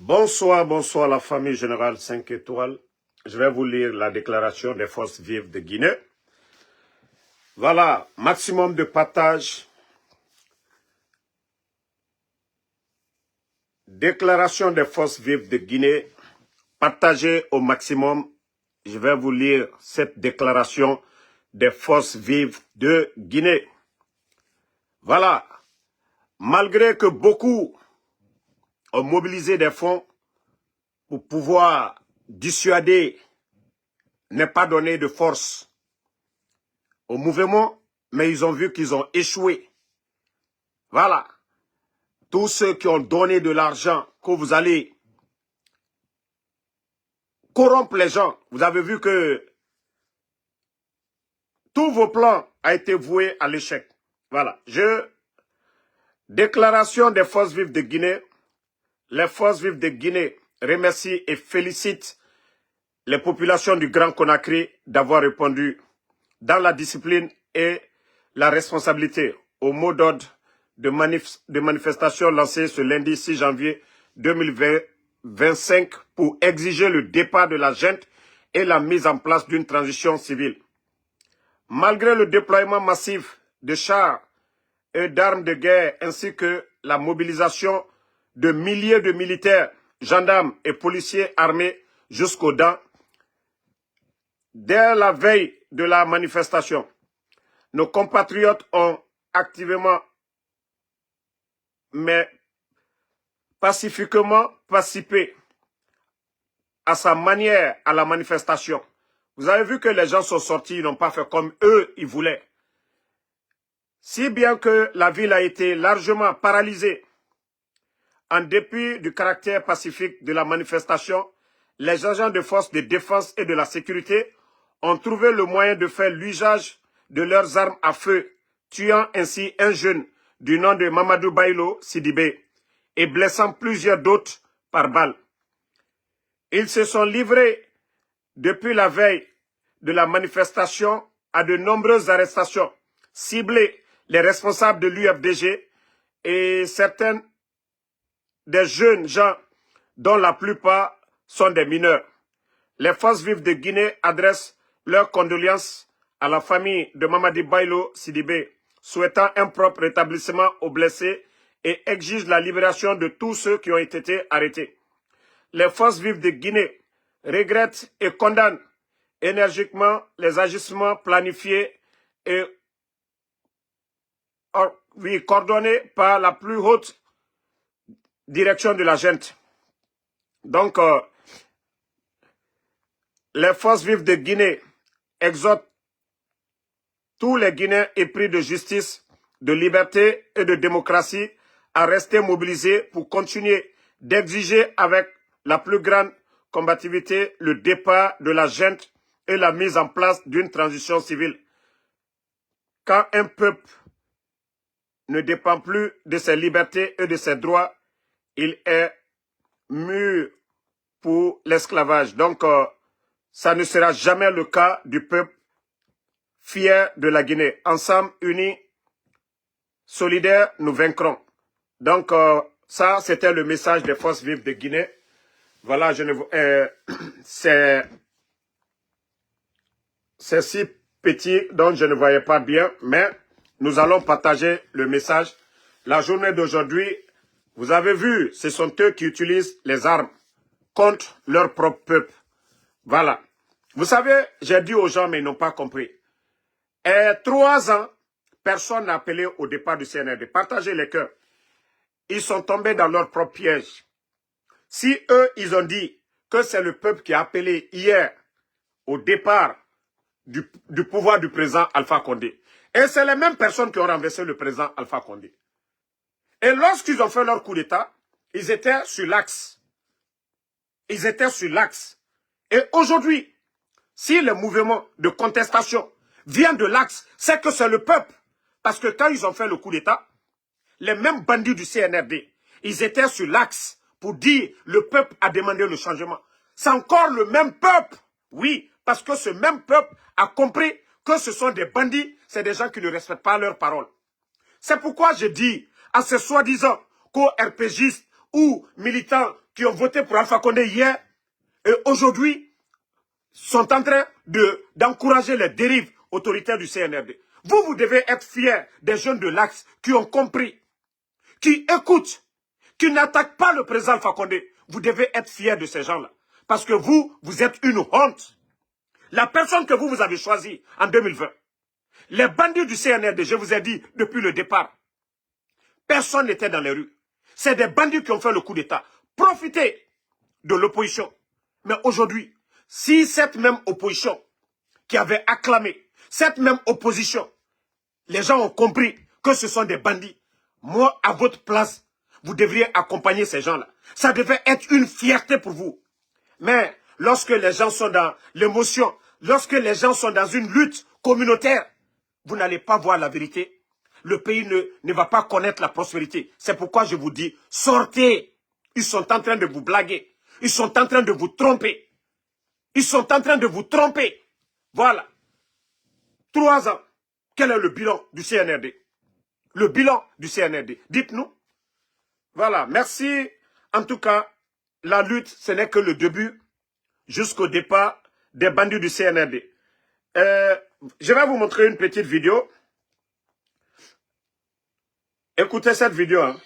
Bonsoir, bonsoir la famille générale 5 étoiles. Je vais vous lire la déclaration des forces vives de Guinée. Voilà, maximum de partage. Déclaration des forces vives de Guinée. Partagez au maximum. Je vais vous lire cette déclaration des forces vives de Guinée. Voilà, malgré que beaucoup ont mobilisé des fonds pour pouvoir dissuader, ne pas donner de force au mouvement, mais ils ont vu qu'ils ont échoué. Voilà. Tous ceux qui ont donné de l'argent, que vous allez corrompre les gens, vous avez vu que tous vos plans ont été voués à l'échec. Voilà. Déclaration des forces vives de Guinée. Les forces vives de Guinée remercient et félicitent les populations du Grand Conakry d'avoir répondu dans la discipline et la responsabilité au mot d'ordre de manifestation lancé ce lundi 6 janvier 2025 pour exiger le départ de la junte et la mise en place d'une transition civile. Malgré le déploiement massif de chars et d'armes de guerre ainsi que la mobilisation de milliers de militaires, gendarmes et policiers armés jusqu'aux dents, dès la veille de la manifestation, nos compatriotes ont activement, mais pacifiquement participé à sa manière à la manifestation. Vous avez vu que les gens sont sortis, ils n'ont pas fait comme eux, ils voulaient. Si bien que la ville a été largement paralysée, en dépit du caractère pacifique de la manifestation, les agents de force de défense et de la sécurité ont trouvé le moyen de faire l'usage de leurs armes à feu, tuant ainsi un jeune du nom de Mamadou Bailo Sidibé et blessant plusieurs d'autres par balle. Ils se sont livrés depuis la veille de la manifestation à de nombreuses arrestations, ciblées les responsables de l'UFDG et certains des jeunes gens dont la plupart sont des mineurs. Les forces vives de Guinée adressent leurs condoléances à la famille de Mamadi Bailo Sidibé, souhaitant un propre rétablissement aux blessés et exigent la libération de tous ceux qui ont été arrêtés. Les forces vives de Guinée regrettent et condamnent énergiquement les agissements planifiés et coordonnés par la plus haute direction de la junte. Donc, les forces vives de Guinée exhortent tous les Guinéens épris de justice, de liberté et de démocratie à rester mobilisés pour continuer d'exiger avec la plus grande combativité le départ de la junte et la mise en place d'une transition civile. Quand un peuple ne dépend plus de ses libertés et de ses droits, il est mûr pour l'esclavage. Donc, ça ne sera jamais le cas du peuple fier de la Guinée. Ensemble, unis, solidaires, nous vaincrons. Donc, ça, c'était le message des forces vives de Guinée. Voilà, c'est si petit, donc je ne voyais pas bien, mais nous allons partager le message. La journée d'aujourd'hui, vous avez vu, ce sont eux qui utilisent les armes contre leur propre peuple. Voilà. Vous savez, j'ai dit aux gens, mais ils n'ont pas compris. 3 ans, personne n'a appelé au départ du CNRD. Partagez les cœurs. Ils sont tombés dans leur propre piège. Si eux, ils ont dit que c'est le peuple qui a appelé hier au départ du pouvoir du président Alpha Condé, et c'est les mêmes personnes qui ont renversé le président Alpha Condé. Et lorsqu'ils ont fait leur coup d'État, ils étaient sur l'axe. Ils étaient sur l'axe. Et aujourd'hui, si le mouvement de contestation vient de l'axe, c'est que c'est le peuple. Parce que quand ils ont fait le coup d'État, les mêmes bandits du CNRD, ils étaient sur l'axe pour dire le peuple a demandé le changement. C'est encore le même peuple. Oui, parce que ce même peuple a compris que ce sont des bandits, c'est des gens qui ne respectent pas leurs paroles. C'est pourquoi je dis à ces soi-disant co-RPGistes ou militants qui ont voté pour Alpha Condé hier et aujourd'hui sont en train d'encourager les dérives autoritaires du CNRD. Vous devez être fiers des jeunes de l'Axe qui ont compris, qui écoutent, qui n'attaquent pas le président Alpha Condé. Vous devez être fiers de ces gens-là. Parce que vous êtes une honte. La personne que vous avez choisie en 2020, les bandits du CNRD, je vous ai dit depuis le départ, personne n'était dans les rues. C'est des bandits qui ont fait le coup d'État. Profitez de l'opposition. Mais aujourd'hui, si cette même opposition qui avait acclamé, cette même opposition, les gens ont compris que ce sont des bandits, moi, à votre place, vous devriez accompagner ces gens-là. Ça devait être une fierté pour vous. Mais lorsque les gens sont dans l'émotion, lorsque les gens sont dans une lutte communautaire, vous n'allez pas voir la vérité. Le pays ne va pas connaître la prospérité. C'est pourquoi je vous dis, sortez. Ils sont en train de vous blaguer. Ils sont en train de vous tromper. Ils sont en train de vous tromper. Voilà. 3 ans. Quel est le bilan du CNRD? Le bilan du CNRD. Dites-nous. Voilà. Merci. En tout cas, la lutte, ce n'est que le début jusqu'au départ des bandits du CNRD. Je vais vous montrer une petite vidéo. Écoutez cette vidéo. Hein.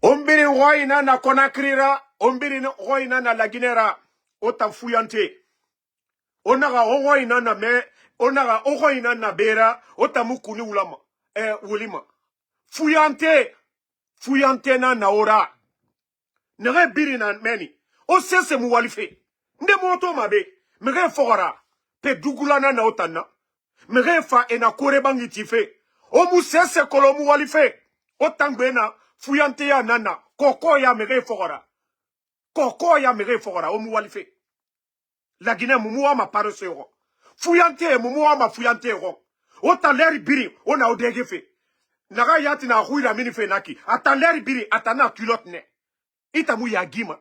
Ombiri roina na konakrira, ombiri roina na laginera, ota fuyante. Onaga roina na me, onaga roina na bera, ota mukuni ulama, ulima. Fuyante, fuyante na naora. Nere biri na meni. O sese muwalife. Nde moto mabe. Mege fogara. Pe dugulana na otana. Mege fa ena kore bangi tife. O mu sese kolo muwalife. O tangbena. Fuyante ya nana. Koko ya mege fogara. Koko ya mege fogara. O muwalife. La Guinée mumuwa ma parose yo. Fuyante mumuwa ma fuyante yo. O taleri biri. O na odege fe. Naga yati na huira minife naki. Ataleri biri. Atana culotte ne. Itamu yagima.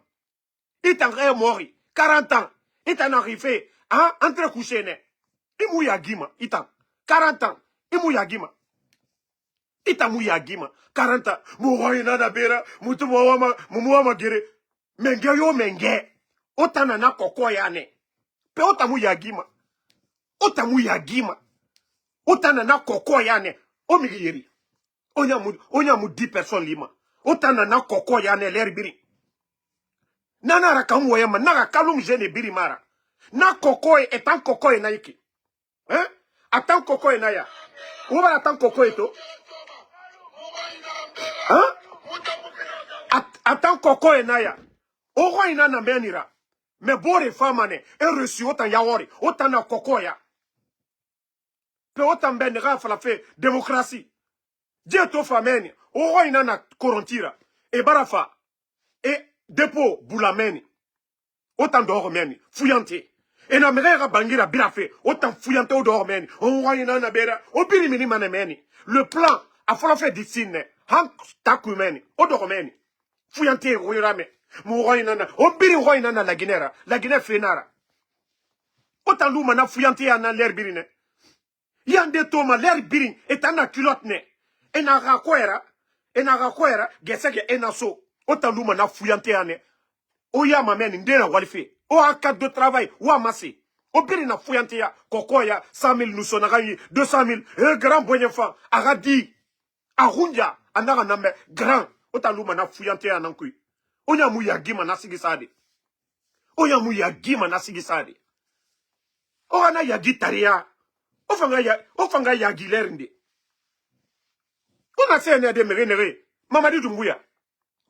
Itan mori. 40 ans. Itan arrivé. Hein? Entre coucher ne. Imu yagima. Itan. 40 ans. Imu yagima. Itamu yagima. 40 ans. Mouroina na bera. Mumuama gere. Menge yo menge. Otana na koko yane. Pe otamu yagima. Otamu yagima. Otana na koko yane. Omigiri. Onyamu 10 personnes lima. Otana na koko yane l'herbiri. Nana rakamu yama naga kalum jene biri mara. Na kokoe etan kokoe na iki. Hein? Atan kokoe na ya. Uba atan kokoe to. Hein? Atan kokoe na ya. Owa ina na menira. Me bore famane. E reçu otan yawori. Otan na kokoya. Pe otan ben nega falafe démocratie. Dieu to fameni. Owa ina na korontira. E barafa. E Depo boulameni. Autant d'ormeni. Fuyante. Et na mera bangira birafe. Autant fuyante au d'ormeni. On voit na bera. O birimini manemeni. Le plan a fallu faire dessiner. Hank takumeni. O d'ormeni. Fuyante roirame. Mouroinana. O biri roinana la guinera. La guinée fenara. Autant l'oumana fuyante yana l'air birine. Yande toma l'air birin. Et ana culotte ne. Et na rakwera. Et na rakwera. Gesege enaso. Autant l'homme na fuyante ane. Oya mameni ndena walife. O en cadre de travail. Ou amassé. O biri na fuyante ya. Koko ya. 100 000 nous son agayi. 200 000. Un grand boyefan. Aradi. Arunja. Anara nambe. Grand. Autant l'homme na fuyante ya nankui. Oya mu ya gima na sigisade. Oya mu ya gima na sigisade. Oana ya gitaria. Ofanga ya gilerinde. On a fait un de merenere. Mamadi Doumbouya.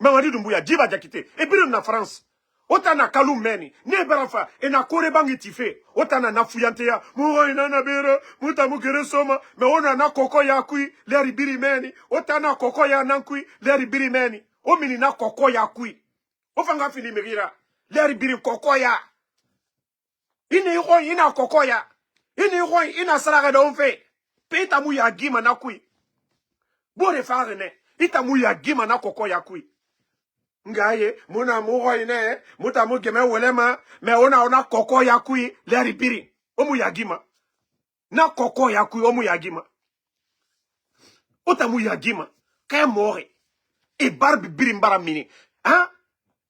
Mamadi Doumbouya, Djiba Diakité, et puis na France. Otana Kalou Meni, ne barafa, et na Korebangi Tife, Otana na Fuyantea, Moura na bera, Mutamu Soma, mais on a na Koko Yakui, Leri Birimeni, Otana Koko ya Nankui, Leri Birimeni, Omini na Koko Yakui. Ofanga fini Merira, Leri Birim Koko ya. Ini roi, ina Koko ya. Ini roi, ina Saragada Onfe. Petamu ya Gima Nakui. Bore Farene, Itamu ya Gima na Koko Yakui. Ngaye, muna muho ine, muta mugeme welema, me ona koko yakui, leri biri. Omu yagima. Na koko yaku omu yagima. Otamu yagima. Kaya more. Et barbe birimbara mini. Hein?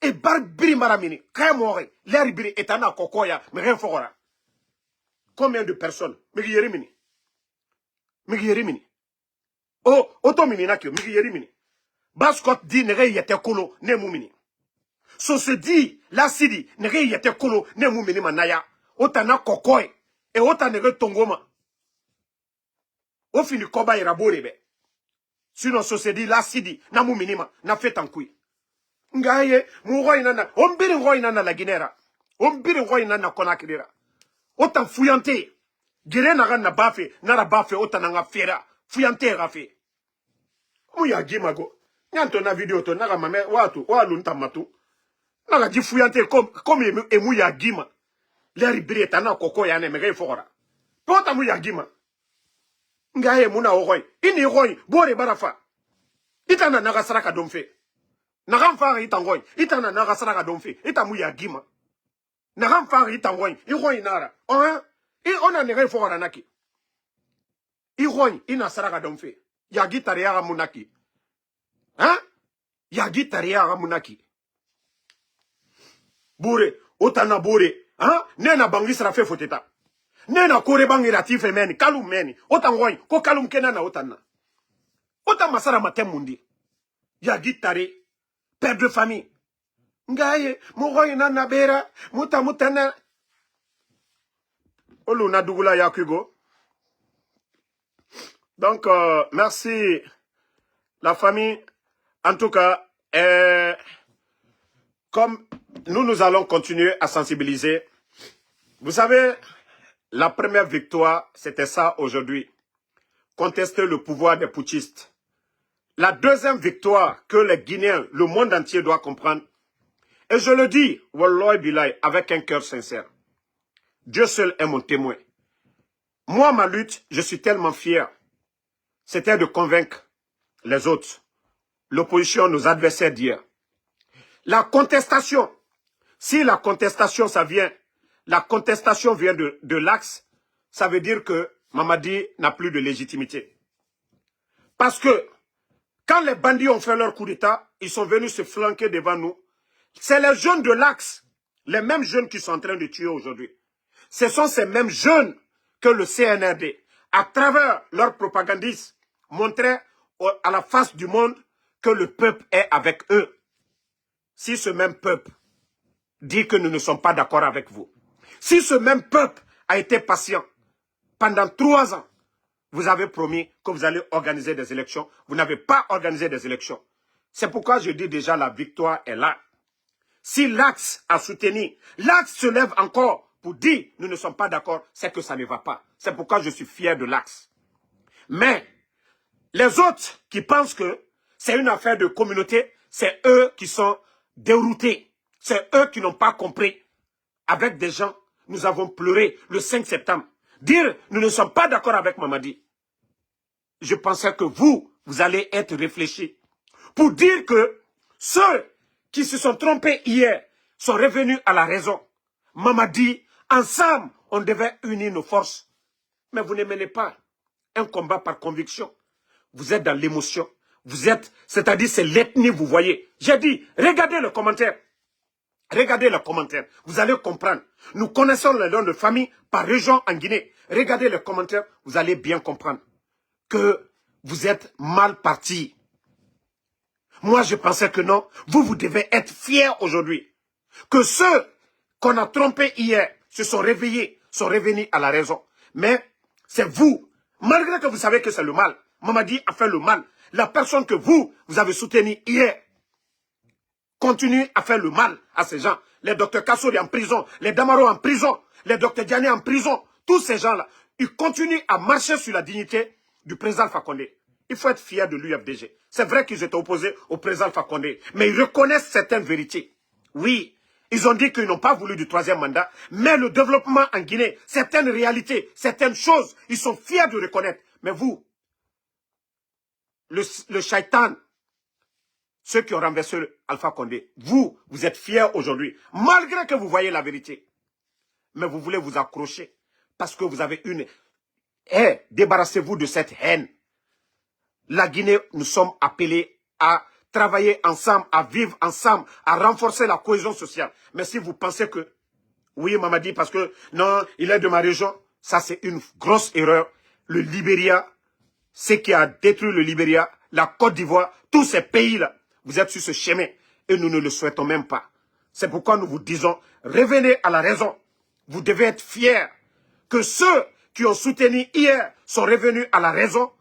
Et barbe birimbara mini. Kaya more. L'air biri etana koko ya. Mais rien fora. Combien de personnes? Migi yeri mini. Migi yeri mini. Oh, oto mini nakyo. Migi yeri mini. Baskot di nere yete kolo ne mumini. So se di la sidi nere yete kolo ne mumini manaya. Otana kokoy. Et ota nere tongoma. O fini koba iraborebe. Sinon so se di la sidi na mumini ma. Na fait en kui. Ngaye mu roy nana. Ombiri roy nana la ginera. Ombiri roy nana konakirira. Otan fuyante. Gire na na bafe. Nara bafe otana nga fera. Fuyante rafe. Mu ya gimago. Nyanto na video to naga mame watu walu ntamatu naga jifuyante comme emu ya gima leri breta na koko ya ne mege fora pota mu ya gima ngaye muna ogoy ini goy bore barafa itana naga saraka domfe naga mfara itangoy itana naga saraka domfe itamu ya gima naga mfara itangoy igoy nara ona nege fora naki igoy ina saraka domfe ya gitari ya munaki. Hein? Yagi taria ramunaki. Boure, otana boure. Hein? Nena bangi sera fait foteta. Nena kore bangi ratife meni, kalum meni. Otangoy, ko kalum kenana otana. Otan masara matem mundi. Yagi tari, père de famille. Ngaye, mogoy nana bera, mutana. Olu na dugula yakugo. Donc, merci la famille. En tout cas, comme nous allons continuer à sensibiliser, vous savez, la première victoire, c'était ça aujourd'hui. Contester le pouvoir des putschistes. La deuxième victoire que les Guinéens, le monde entier doit comprendre, et je le dis, Wallahi Bilay, avec un cœur sincère, Dieu seul est mon témoin. Moi, ma lutte, je suis tellement fier, c'était de convaincre les autres. L'opposition, nos adversaires d'hier. La contestation, si la contestation, ça vient, la contestation vient de l'axe, ça veut dire que Mamadi n'a plus de légitimité. Parce que, quand les bandits ont fait leur coup d'État, ils sont venus se flanquer devant nous. C'est les jeunes de l'axe, les mêmes jeunes qui sont en train de tuer aujourd'hui. Ce sont ces mêmes jeunes que le CNRD, à travers leurs propagandistes, montraient à la face du monde que le peuple est avec eux. Si ce même peuple dit que nous ne sommes pas d'accord avec vous, si ce même peuple a été patient pendant 3 ans, vous avez promis que vous allez organiser des élections, vous n'avez pas organisé des élections. C'est pourquoi je dis déjà la victoire est là. Si l'Axe a soutenu, l'Axe se lève encore pour dire nous ne sommes pas d'accord, c'est que ça ne va pas. C'est pourquoi je suis fier de l'Axe. Mais les autres qui pensent que c'est une affaire de communauté, c'est eux qui sont déroutés. C'est eux qui n'ont pas compris. Avec des gens, nous avons pleuré le 5 septembre. Dire nous ne sommes pas d'accord avec Mamadi. Je pensais que vous allez être réfléchis. Pour dire que ceux qui se sont trompés hier sont revenus à la raison. Mamadi, ensemble, on devait unir nos forces. Mais vous ne menez pas un combat par conviction. Vous êtes dans l'émotion. Vous êtes, c'est-à-dire c'est l'ethnie, vous voyez. J'ai dit, regardez le commentaire. Regardez le commentaire. Vous allez comprendre. Nous connaissons les noms de famille par région en Guinée. Regardez le commentaire, vous allez bien comprendre que vous êtes mal partis. Moi, je pensais que non. Vous devez être fiers aujourd'hui. Que ceux qu'on a trompés hier se sont réveillés, sont revenus à la raison. Mais c'est vous, malgré que vous savez que c'est le mal. Mamadi a fait le mal. La personne que vous avez soutenue hier continue à faire le mal à ces gens. Les docteurs Kassouri en prison, les Damaro en prison, les docteurs Diané en prison. Tous ces gens-là, ils continuent à marcher sur la dignité du président Alpha Condé. Il faut être fier de l'UFDG. C'est vrai qu'ils étaient opposés au président Alpha Condé, mais ils reconnaissent certaines vérités. Oui, ils ont dit qu'ils n'ont pas voulu du 3e mandat, mais le développement en Guinée, certaines réalités, certaines choses, ils sont fiers de reconnaître. Mais vous, le shaitan, ceux qui ont renversé Alpha Condé, vous êtes fiers aujourd'hui, malgré que vous voyez la vérité. Mais vous voulez vous accrocher. Parce que vous avez une... débarrassez-vous de cette haine. La Guinée, nous sommes appelés à travailler ensemble, à vivre ensemble, à renforcer la cohésion sociale. Mais si vous pensez que, oui, Mamadi, parce que, non, il est de ma région, ça c'est une grosse erreur. Le Libéria, ce qui a détruit le Libéria, la Côte d'Ivoire, tous ces pays-là, vous êtes sur ce chemin et nous ne le souhaitons même pas. C'est pourquoi nous vous disons, revenez à la raison. Vous devez être fiers que ceux qui ont soutenu hier sont revenus à la raison.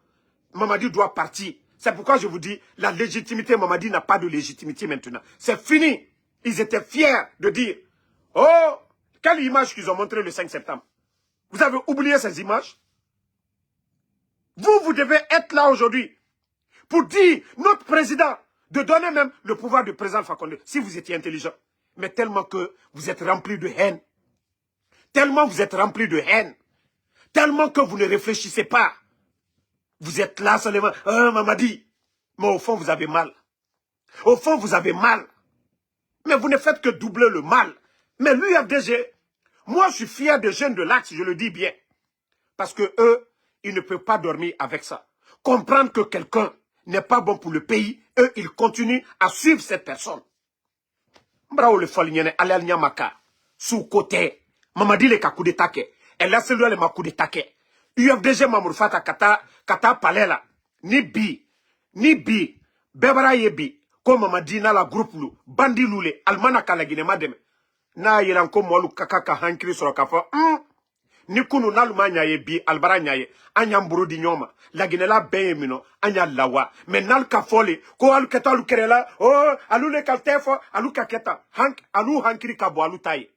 Mamadi doit partir. C'est pourquoi je vous dis, la légitimité, Mamadi n'a pas de légitimité maintenant. C'est fini. Ils étaient fiers de dire, oh, quelle image qu'ils ont montrée le 5 septembre. Vous avez oublié ces images? Vous devez être là aujourd'hui pour dire, notre président, de donner même le pouvoir du président Fakonde, si vous étiez intelligent. Mais tellement que vous êtes rempli de haine. Tellement vous êtes rempli de haine. Tellement que vous ne réfléchissez pas. Vous êtes là seulement, Mamadi. Mais au fond, vous avez mal. Au fond, vous avez mal. Mais vous ne faites que doubler le mal. Mais l'UFDG, moi, je suis fier des jeunes de l'Axe, je le dis bien. Parce que eux, ils ne peuvent pas dormir avec ça. Comprendre que quelqu'un n'est pas bon pour le pays, eux, ils continuent à suivre cette personne. Bravo le folignene, allez nyamaka, sous côté, Mamadi le kakou de take, elle a celui le makou de take. UFDG Mamourfata kata palela, ni bi, bebara yebi, ko Mamadi na la groupe lu, bandi lule, almana kalagine mademe. Na yelanko molu kakaka hankiri sorokafa, ni kunu naluma nyaye bi albara nyaye anyamburu di nyoma la ginela beyemino anya lawa mais nal ka fole ko alu keta alu kerela oh alu le kaltefo alu kaketa alu hankiri ka bo alu taye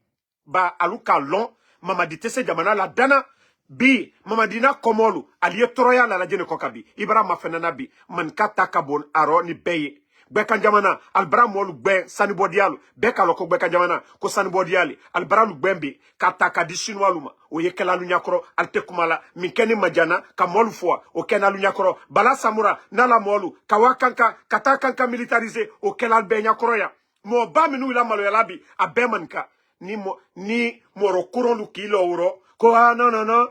ba alu ka lon Mamadi tese jamana la dana bi Mamadi na komolu aliye toroya la jene kokabi ibra mafenana bi man kata kabon aro ni beye Beka jamana albra molu gbe sanibo dialu beka loko beka jamana ko sanibo diali albra lu gbembe kata kadi chinois luma o yekela lu nyakoro alte kumala minkeni majana ka molu fois o kena lu nyakoro bala samura nala molu kawakanka kata kanka militarisé o kela be nyakoro ya mo ba minu ila malo yalabi abemanka ni moro kurolu kilo euro ko non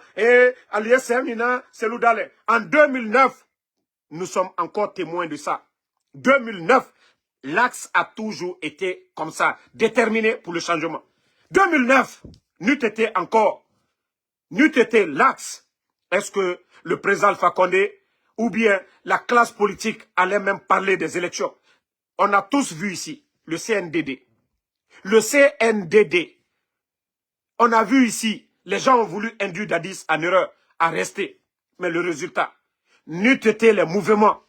aliye semina seludale en 2009 nous sommes encore témoins de ça. 2009, l'Axe a toujours été comme ça, déterminé pour le changement. 2009, n'eût été l'Axe. Est-ce que le président Alpha Condé ou bien la classe politique allait même parler des élections? On a tous vu ici le CNDD. Le CNDD. On a vu ici, les gens ont voulu induire Dadis en erreur à rester. Mais le résultat, n'eût été les mouvements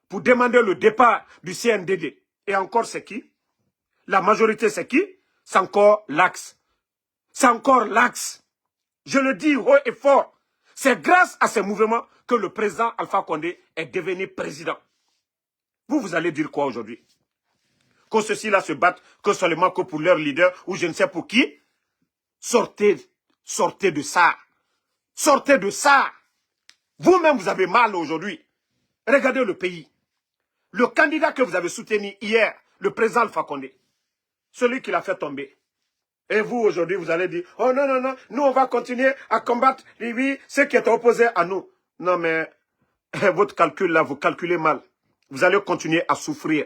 pour demander le départ du CNDD. Et encore, c'est qui? La majorité, c'est qui? C'est encore l'Axe. C'est encore l'Axe. Je le dis haut et fort. C'est grâce à ces mouvements que le président Alpha Condé est devenu président. Vous allez dire quoi aujourd'hui? Que ceux-ci-là se battent que seulement que pour leur leader ou je ne sais pour qui? Sortez de ça. Sortez de ça. Vous-même, vous avez mal aujourd'hui. Regardez le pays. Le candidat que vous avez soutenu hier, le président Alpha Condé, celui qui l'a fait tomber. Et vous, aujourd'hui, vous allez dire, oh non, nous, on va continuer à combattre ceux qui étaient opposés à nous. Non, mais votre calcul là, vous calculez mal. Vous allez continuer à souffrir.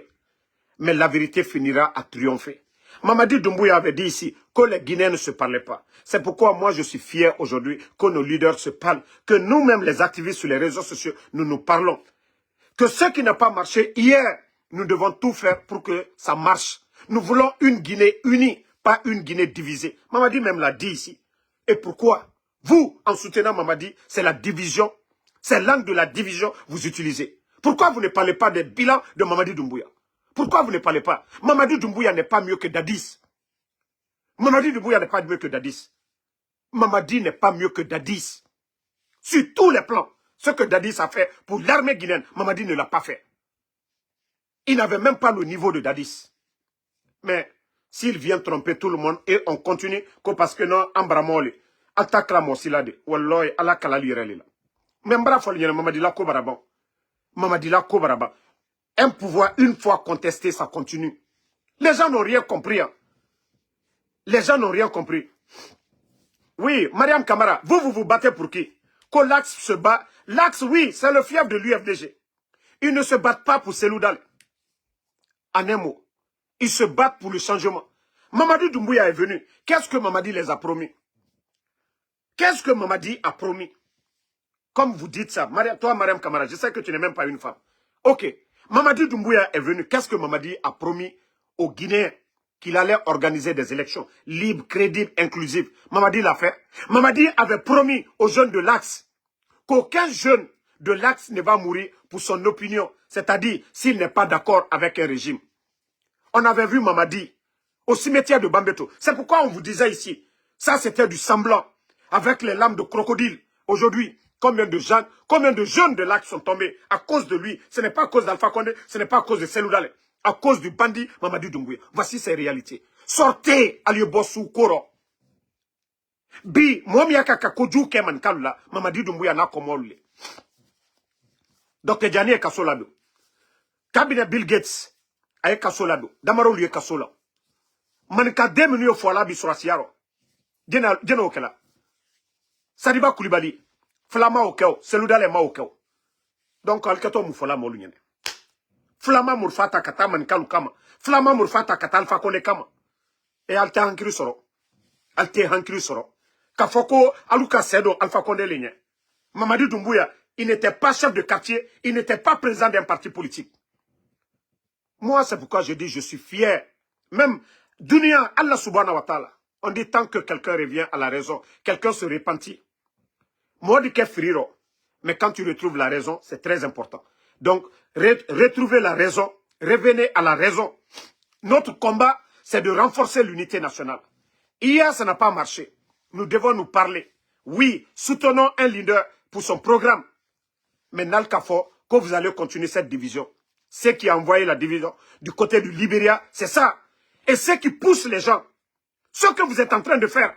Mais la vérité finira à triompher. Mamadi Doumbouya avait dit ici que les Guinéens ne se parlaient pas. C'est pourquoi moi je suis fier aujourd'hui que nos leaders se parlent, que nous-mêmes les activistes sur les réseaux sociaux, nous nous parlons. Que ce qui n'a pas marché hier, nous devons tout faire pour que ça marche. Nous voulons une Guinée unie, pas une Guinée divisée. Mamadi même l'a dit ici. Et pourquoi? Vous, en soutenant Mamadi, c'est la division, c'est l'angle de la division vous utilisez. Pourquoi vous ne parlez pas des bilans de Mamadi Doumbouya? Pourquoi vous ne parlez pas? Mamadi Doumbouya n'est pas mieux que Dadis. Mamadi Doumbouya n'est pas mieux que Dadis. Mamadi n'est pas mieux que Dadis. Sur tous les plans, ce que Dadis a fait pour l'armée guinéenne, Mamadi ne l'a pas fait. Il n'avait même pas le niveau de Dadis. Mais s'il vient tromper tout le monde et on continue, que parce que non, Ambramoli, attaque la morsilade, Walloy, ala kalalirelila. Même Brafolienne, Mamadi la Kobaraban. Mamadi la Kobaraban. Un pouvoir, une fois contesté, ça continue. Les gens n'ont rien compris. Hein. Les gens n'ont rien compris. Oui, Mariam Kamara, vous vous battez pour qui? Que l'Axe se bat. L'Axe, oui, c'est le fief de l'UFDG. Ils ne se battent pas pour Seloudal. En un mot. Ils se battent pour le changement. Mamadi Doumbouya est venu. Qu'est-ce que Mamadi les a promis? Qu'est-ce que Mamadi a promis? Comme vous dites ça, toi, Mariam Kamara, je sais que tu n'es même pas une femme. Ok. Mamadi Doumbouya est venu. Qu'est-ce que Mamadi a promis aux Guinéens? Qu'il allait organiser des élections libres, crédibles, inclusives. Mamadi l'a fait. Mamadi avait promis aux jeunes de l'Axe qu'aucun jeune de l'Axe ne va mourir pour son opinion, c'est-à-dire s'il n'est pas d'accord avec un régime. On avait vu Mamadi au cimetière de Bambeto. C'est pourquoi on vous disait ici, ça c'était du semblant, avec les lames de crocodile. Aujourd'hui, combien de jeunes de l'Axe sont tombés à cause de lui? Ce n'est pas à cause d'Alpha Condé, ce n'est pas à cause de Seloudale. À cause du bandit Mamadi Doumbouya. Voici ces réalités. Sortez Aliyobosu Koro. Bi, Momiaka Kakoju Keman Kalula, Mamadi Doumbouya na komolule. Dr. Diani est Kasolado. Cabinet Bill Gates est Kasolado. Damaro lui est Kasola. Manika 2 minutes fois là, Bisurasiaro. Djena Okela. Sadiba Koulibaly. Flama Okeo. Seloudale ma Okeo. Donc, Alkato Moufola Molunyene. Flama Murfata Kata Manikalu Kama. Flama Murfata Kata Alpha Kone Kama. Et Alte Hankiri Soro. Alte Hankiri Soro. Kafoko Aluka Sedo Alpha Kone Ligne. Mamadi Doumbouya, il n'était pas chef de quartier, il n'était pas président d'un parti politique. Moi, c'est pourquoi je dis, je suis fier. Même, Dunia, Allah subhanahu wa ta'ala. On dit tant que quelqu'un revient à la raison, quelqu'un se repentit. Moi, je dis friro. Mais quand tu retrouves la raison, c'est très important. Donc, retrouvez la raison, revenez à la raison. Notre combat, c'est de renforcer l'unité nationale. Hier, ça n'a pas marché. Nous devons nous parler. Oui, soutenons un leader pour son programme. Mais Nalkafo, que vous allez continuer cette division. Ce qui a envoyé la division du côté du Libéria, c'est ça. Et ce qui pousse les gens, ce que vous êtes en train de faire,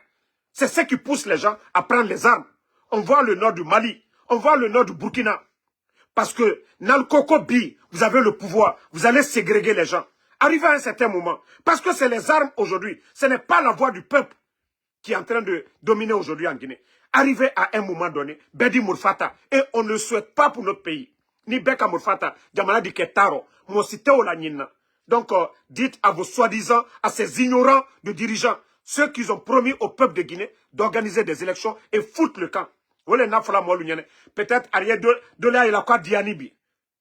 c'est ce qui pousse les gens à prendre les armes. On voit le nord du Mali, on voit le nord du Burkina. Parce que dans le Kokobi, vous avez le pouvoir, vous allez ségréguer les gens. Arrivé à un certain moment, parce que c'est les armes aujourd'hui, ce n'est pas la voix du peuple qui est en train de dominer aujourd'hui en Guinée. Arrivé à un moment donné, Bedi Mourfata, et on ne le souhaite pas pour notre pays. Ni Beka Mourfata, Djamana di Ketaro, Mositeo la Nina. Donc, dites à vos soi-disant, à ces ignorants de dirigeants, ceux qui ont promis au peuple de Guinée d'organiser des élections et foutre le camp. Peut-être Ariel de là il a quoi Dianibi.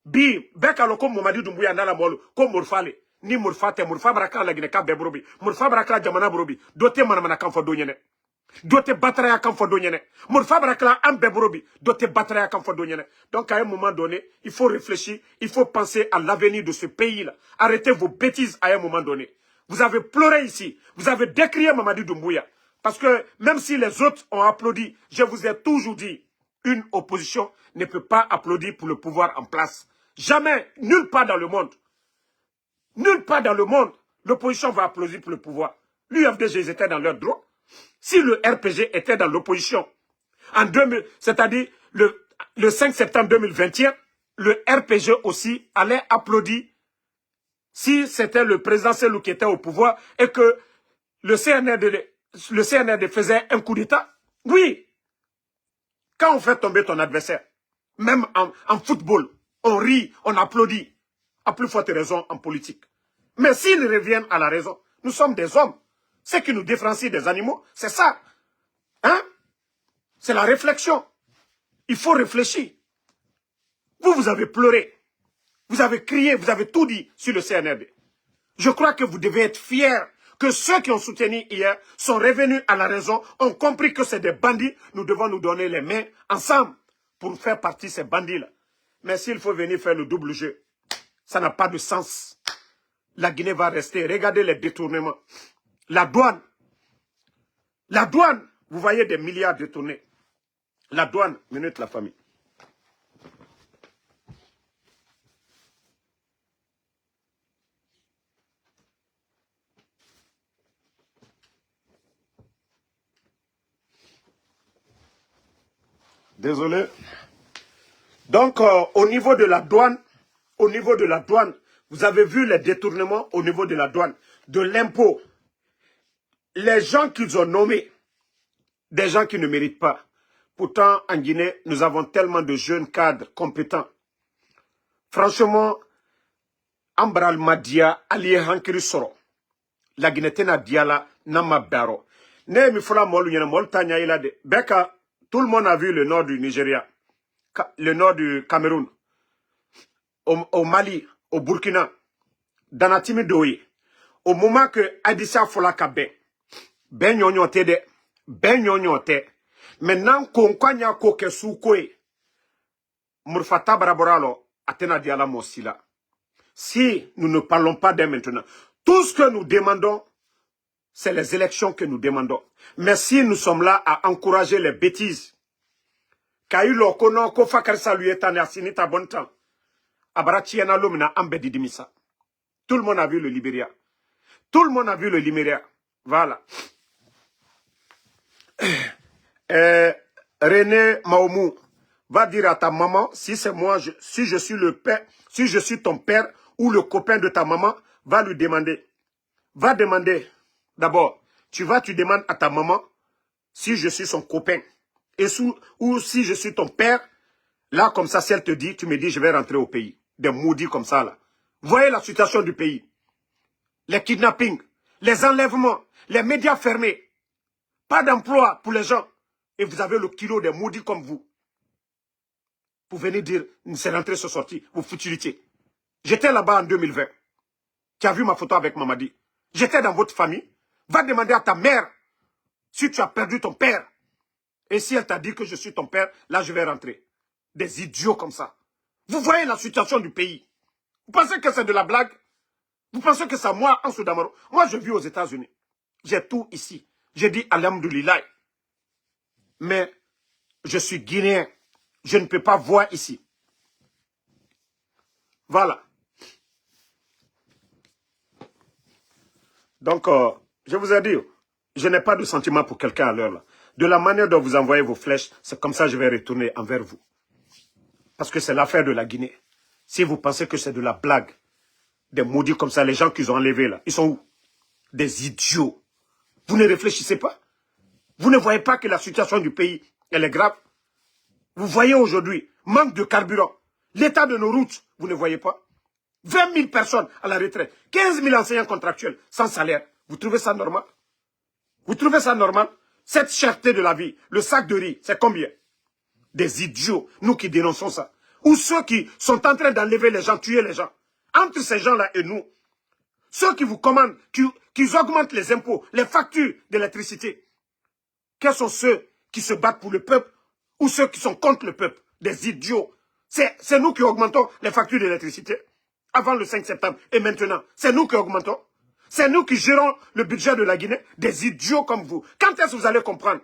Bi, Beka loko Mamadi Doumbouya nala molu, comme Mourfale. Ni Mourfate, Mourfabrakla la Guinée ka bebrobi. Mourfabrakla Djamana brobi. Doté manamana kanfo donyene. Doté batraya kanfo donyene. Mourfabrakla am bebrobi. Doté batraya kanfo donyene. Donc à un moment donné, il faut réfléchir, il faut penser à l'avenir de ce pays-là. Arrêtez vos bêtises à un moment donné. Vous avez pleuré ici, vous avez décrié Mamadi Doumbouya. Parce que même si les autres ont applaudi, je vous ai toujours dit, une opposition ne peut pas applaudir pour le pouvoir en place. Jamais, nulle part dans le monde. Nulle part dans le monde, l'opposition va applaudir pour le pouvoir. L'UFDG, ils étaient dans leur droit. Si le RPG était dans l'opposition, c'est-à-dire le 5 septembre 2021, le RPG aussi allait applaudir si c'était le président Selou qui était au pouvoir et que le CNRD faisait un coup d'État. Oui. Quand on fait tomber ton adversaire, même en football, on rit, on applaudit. À plus forte raison en politique. Mais s'ils reviennent à la raison, nous sommes des hommes. Ce qui nous différencie des animaux, c'est ça. Hein? C'est la réflexion. Il faut réfléchir. Vous avez pleuré. Vous avez crié, vous avez tout dit sur le CNRD. Je crois que vous devez être fiers que ceux qui ont soutenu hier sont revenus à la raison, ont compris que c'est des bandits. Nous devons nous donner les mains ensemble pour faire partie de ces bandits-là. Mais s'il faut venir faire le double jeu, ça n'a pas de sens. La Guinée va rester. Regardez les détournements. La douane, vous voyez des milliards détournés. La douane, minute la famille. Désolé. Donc, au niveau de la douane, vous avez vu les détournements au niveau de la douane, de l'impôt. Les gens qu'ils ont nommés, des gens qui ne méritent pas. Pourtant, en Guinée, nous avons tellement de jeunes cadres compétents. Franchement, Ambral Madia, Ali Hankiri Soro, la Guinée tena diala, nama baro. Ne mi fola molu yena molu tanya ila de. Beka, tout le monde a vu le nord du Nigeria, le nord du Cameroun, au Mali, au Burkina, dans la Timidoï. Au moment que Adissa fola ka ben nyonyo te de, ben nyonyo te. Maintenant, qu'on kwanya ko ke soukoué, Murfata Baraboralo, Atena diala mosila. Si nous ne parlons pas dès maintenant, tout ce que nous demandons, c'est les élections que nous demandons. Mais si nous sommes là à encourager les bêtises, tout le monde a vu le Libéria. Tout le monde a vu le Libéria. Voilà. René Maomou va dire à ta maman, si c'est moi, si je suis le père, si je suis ton père ou le copain de ta maman, va lui demander. Va demander. D'abord, tu demandes à ta maman si je suis son copain. Ou si je suis ton père, là, comme ça, si elle te dit, tu me dis, je vais rentrer au pays. Des maudits comme ça, là. Voyez la situation du pays. Les kidnappings, les enlèvements, les médias fermés. Pas d'emploi pour les gens. Et vous avez le kilo des maudits comme vous. Vous venez dire, c'est rentré, c'est sorti. Vous futilité. J'étais là-bas en 2020. Tu as vu ma photo avec Mamadi. J'étais dans votre famille. Va demander à ta mère si tu as perdu ton père. Et si elle t'a dit que je suis ton père, là je vais rentrer. Des idiots comme ça. Vous voyez la situation du pays. Vous pensez que c'est de la blague? Vous pensez que c'est moi en Soudamaro? Moi je vis aux États-Unis. J'ai tout ici. J'ai dit alhamdoulilah. Mais je suis guinéen. Je ne peux pas voir ici. Voilà. Donc, je vous ai dit, je n'ai pas de sentiment pour quelqu'un à l'heure là. De la manière dont vous envoyez vos flèches, c'est comme ça que je vais retourner envers vous. Parce que c'est l'affaire de la Guinée. Si vous pensez que c'est de la blague, des maudits comme ça, les gens qu'ils ont enlevés là, ils sont où? Des idiots. Vous ne réfléchissez pas? Vous ne voyez pas que la situation du pays, elle est grave? Vous voyez aujourd'hui, manque de carburant. L'état de nos routes, vous ne voyez pas? 20 000 personnes à la retraite, 15 000 enseignants contractuels sans salaire. Vous trouvez ça normal? Vous trouvez ça normal? Cette cherté de la vie, le sac de riz, c'est combien? Des idiots, nous qui dénonçons ça. Ou ceux qui sont en train d'enlever les gens, tuer les gens. Entre ces gens-là et nous, ceux qui vous commandent, qui augmentent les impôts, les factures d'électricité. Quels sont ceux qui se battent pour le peuple ou ceux qui sont contre le peuple? Des idiots. C'est nous qui augmentons les factures d'électricité avant le 5 septembre. Et maintenant, c'est nous qui augmentons. C'est nous qui gérons le budget de la Guinée. Des idiots comme vous. Quand est-ce que vous allez comprendre?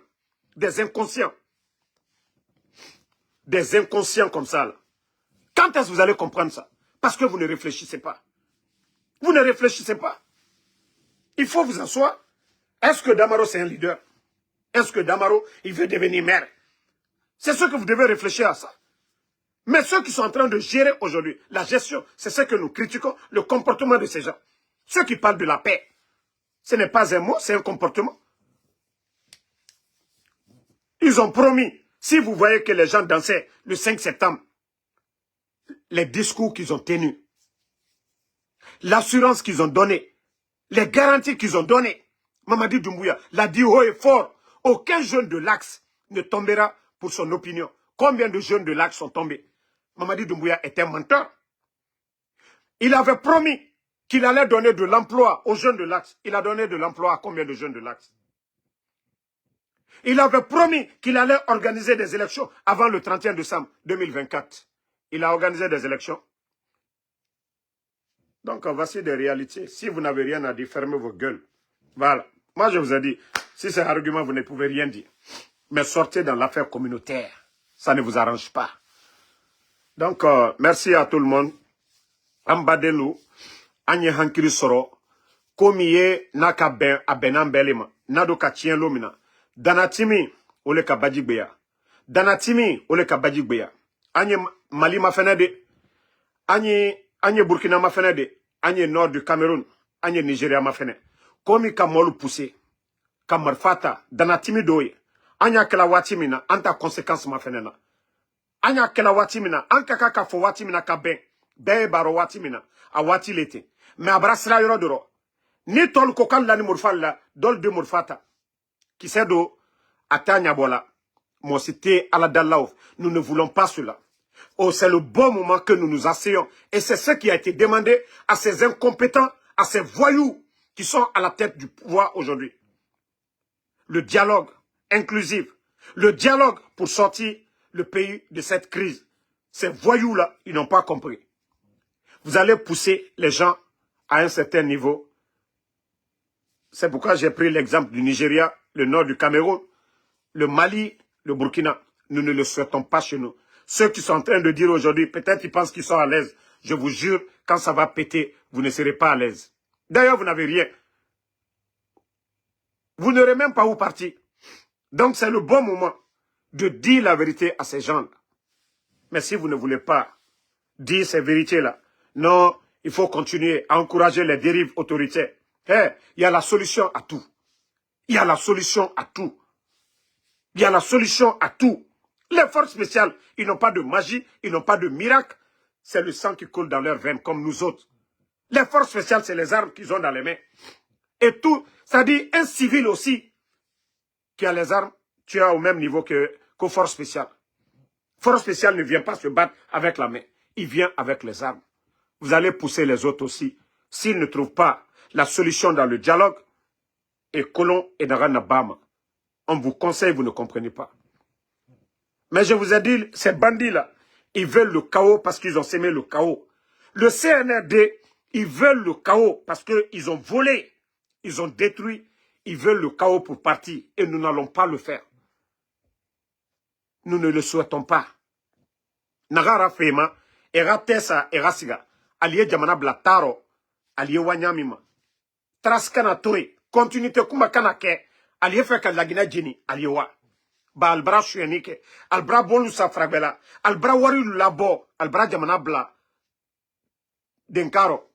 Des inconscients. Des inconscients comme ça. Là. Quand est-ce que vous allez comprendre ça? Parce que vous ne réfléchissez pas. Vous ne réfléchissez pas. Il faut vous asseoir. Est-ce que Damaro c'est un leader? Est-ce que Damaro, il veut devenir maire? C'est ce que vous devez réfléchir à ça. Mais ceux qui sont en train de gérer aujourd'hui, la gestion, c'est ce que nous critiquons, le comportement de ces gens. Ceux qui parlent de la paix, ce n'est pas un mot, c'est un comportement. Ils ont promis, si vous voyez que les gens dansaient le 5 septembre, les discours qu'ils ont tenus, l'assurance qu'ils ont donnée, les garanties qu'ils ont données, Mamadi Doumbouya l'a dit haut et fort, aucun jeune de l'Axe ne tombera pour son opinion. Combien de jeunes de l'Axe sont tombés? Mamadi Doumbouya est un menteur. Il avait promis qu'il allait donner de l'emploi aux jeunes de l'Axe. Il a donné de l'emploi à combien de jeunes de l'Axe? Il avait promis qu'il allait organiser des élections avant le 31 décembre 2024. Il a organisé des élections. Donc, voici des réalités. Si vous n'avez rien à dire, fermez vos gueules. Voilà. Moi, je vous ai dit, si c'est un argument, vous ne pouvez rien dire. Mais sortez dans l'affaire communautaire. Ça ne vous arrange pas. Donc, merci à tout le monde. Ambadelu, Anye Hankiri Soro, Komiye Naka Ben Abenan Belema, Nadoka Tien Lomina, Danatimi, Ole Kabadjigbeya, Danatimi, Ole Kabadjigbeya, Anye Mali Mafenede, Anye Burkina Mafenede, Anye Nord du Cameroun, Anye Nigeria Mafene, Komi Kamolu Poussé, Kamarfata, Danatimi Doye, anya kala wati mina anta conséquence ma fenena anya kala wati mina anka ka fo wati mina ka ben be baro wati mina a wati lete mais abrasra yoro doro ni tol ko kan la ni murfalla dol de murfata qui sait do atanya bola mon cité ala dallaouf nous ne voulons pas cela. Oh, c'est le bon moment que nous nous asseyons. Et c'est ce qui a été demandé à ces incompétents, à ces voyous qui sont à la tête du pouvoir aujourd'hui. Le dialogue inclusif, le dialogue pour sortir le pays de cette crise. Ces voyous-là, ils n'ont pas compris. Vous allez pousser les gens à un certain niveau. C'est pourquoi j'ai pris l'exemple du Nigeria, le nord du Cameroun, le Mali, le Burkina. Nous ne le souhaitons pas chez nous. Ceux qui sont en train de dire aujourd'hui, peut-être ils pensent qu'ils sont à l'aise. Je vous jure, quand ça va péter, vous ne serez pas à l'aise. D'ailleurs, vous n'avez rien. Vous n'aurez même pas où partir. Donc, c'est le bon moment de dire la vérité à ces gens-là. Mais si vous ne voulez pas dire ces vérités-là, non, il faut continuer à encourager les dérives autoritaires. Il y a la solution à tout. Il y a la solution à tout. Il y a la solution à tout. Les forces spéciales, ils n'ont pas de magie, ils n'ont pas de miracle. C'est le sang qui coule dans leurs veines, comme nous autres. Les forces spéciales, c'est les armes qu'ils ont dans les mains. Et tout, ça dit un civil aussi qui a les armes, tu as au même niveau qu'aux forces spéciales. Force spéciale ne vient pas se battre avec la main. Il vient avec les armes. Vous allez pousser les autres aussi. S'ils ne trouvent pas la solution dans le dialogue, et Colon et Naranabama, on vous conseille, vous ne comprenez pas. Mais je vous ai dit, ces bandits-là, ils veulent le chaos parce qu'ils ont sémé le chaos. Le CNRD, ils veulent le chaos parce qu'ils ont volé, ils ont détruit, ils veulent le chaos pour partir et nous n'allons pas le faire. Nous ne le souhaitons pas. Nagara Fema, Era Tessa, Era Siga, Allié Jamana Blataro, Allié Wanyamima, Traskana Touré, continuité Kumakanake, Allié Feka Lagina Jini, Allié Wa. Ba albra shuenike, albra bolu sa frabela, albra wari labo, albra jamana bla, denkaro,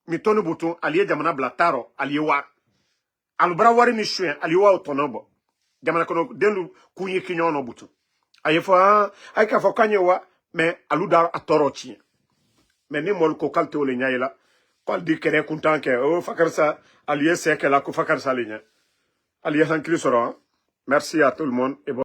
mitonu butu, aliye jamana bla taro, aliye wa, albra wari ni shuen, aliye wa otonobo, jamana kono denu kunye kinyono butu. Aye fo, aika fo kanye wa, me aluda atoro chien. Me ni mol ko kalte ole nyaye la, kwa di kere kuntanke, o fakarsa, aliye seke la ko fakarsa linya. Aliye sankili soro, merci à tout le monde et bon.